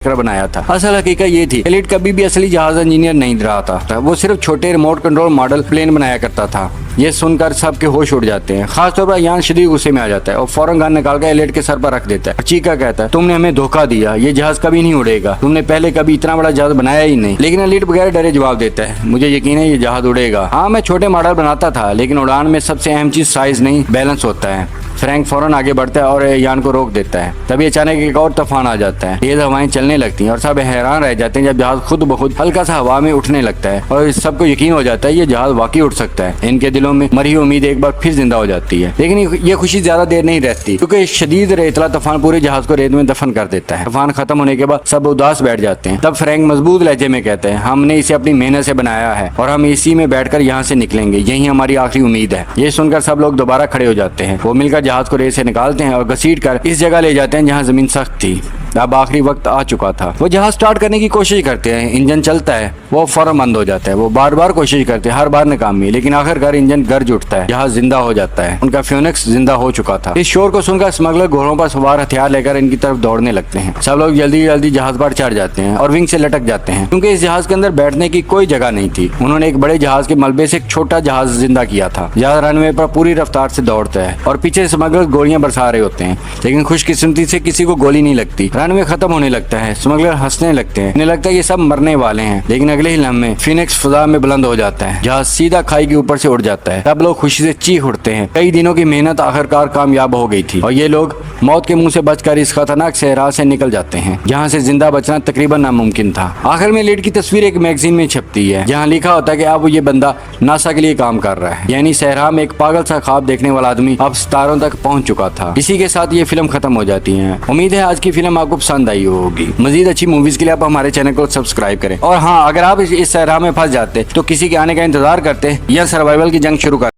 बनाया था। असल हकीकत ये थी, एलिट कभी भी असली जहाज इंजीनियर नहीं रहा था, वो सिर्फ छोटे रिमोट कंट्रोल मॉडल प्लेन बनाया करता था। ये सुनकर सबके होश उड़ जाते हैं। खासतौर पर यान शदीद गुस्से में आ जाता है और फौरन गन निकालकर एलिट के सर पर रख देता है। चीका कहता है, तुमने हमें धोखा दिया, ये जहाज कभी नहीं उड़ेगा, तुमने पहले कभी इतना बड़ा जहाज बनाया ही नहीं। लेकिन एलिट बगैर डरे जवाब देता है, मुझे यकीन है ये जहाज उड़ेगा। हाँ, मैं छोटे मॉडल बनाता था, लेकिन उड़ान में सबसे अहम चीज साइज नहीं, बैलेंस होता है। फ्रैंक फौरन आगे बढ़ता है और यान को रोक देता है। तभी अचानक एक और तूफान आ जाता है, तेज हवाएं चलने लगती हैं और सब हैरान रह जाते हैं जब जहाज खुद ब खुद हल्का सा हवा में उठने लगता है और सबको यकीन हो जाता है ये जहाज वाकई उड़ सकता है। इनके दिलों में मरी हुई उम्मीद एक बार फिर जिंदा हो जाती है। लेकिन ये खुशी ज्यादा देर नहीं रहती, क्योंकि शदीद रेतला तूफान पूरे जहाज को रेत में दफन कर देता है। तूफान खत्म होने के बाद सब उदास बैठ जाते हैं। तब फ्रैंक मजबूत लहजे में कहते हैं, हमने इसे अपनी मेहनत से बनाया है और हम इसी में बैठकर यहाँ से निकलेंगे, यही हमारी आखिरी उम्मीद है। ये सुनकर सब लोग दोबारा खड़े हो जाते हैं। वो मिलकर जहाज को रेत से निकालते हैं और घसीट कर इस जगह ले जाते हैं जहाँ जमीन सख्त थी। अब आखिरी वक्त आ चुका था। वो जहाज स्टार्ट करने की कोशिश करते हैं, इंजन चलता है, वो फौरन बंद हो जाता है। वो बार बार कोशिश करते हैं, हर बार नाकामी, लेकिन आखिरकार इंजन गरज उठता है, जहाज जिंदा हो जाता है। उनका फ्यूनिक्स जिंदा हो चुका था। इस शोर को सुनकर स्मगलर घोड़ों पर सवार हथियार लेकर इनकी तरफ दौड़ने लगते हैं। सब लोग जल्दी जल्दी जहाज पर चढ़ जाते हैं और विंग से लटक जाते हैं, क्योंकि इस जहाज के अंदर बैठने की कोई जगह नहीं थी। उन्होंने एक बड़े जहाज के मलबे से एक छोटा जहाज जिंदा किया था। जहाज रनवे पर पूरी रफ्तार से दौड़ता है और पीछे स्मगलर गोलियां बरसा रहे होते हैं, लेकिन खुशकिस्मती से किसी को गोली नहीं लगती। रनवे खत्म होने लगता है, स्मगलर हंसने लगते हैं, उन्हें लगता है ये सब मरने वाले हैं। लेकिन अगले ही लम्हे फिनिक्स फिजा में बुलंद हो जाता है, जहाज सीधा खाई के ऊपर से उड़ जाता है। सब लोग खुशी से चीख उठते हैं। कई दिनों की मेहनत आखिरकार कामयाब हो गई थी और ये लोग मौत के मुंह से बचकर इस खतरनाक सहरा से निकल जाते हैं, जहाँ से जिंदा बचना तकरीबन नामुमकिन था। आखिर में एलिट की तस्वीर एक मैगजीन में छपती है, जहाँ लिखा होता है कि अब ये बंदा नासा के लिए काम कर रहा है, यानी सहरा में एक पागल सा ख्वाब देखने वाला आदमी अब सितारों तक पहुंच चुका था। इसी के साथ ये फिल्म खत्म हो जाती है। उम्मीद है आज की फिल्म आपको पसंद आई होगी। मजीद अच्छी मूवीज के लिए आप हमारे चैनल को सब्सक्राइब करें। और हाँ, अगर आप इस सहरा में फंस जाते तो किसी के आने का इंतजार करते या सर्वाइवल की जंग शुरू कर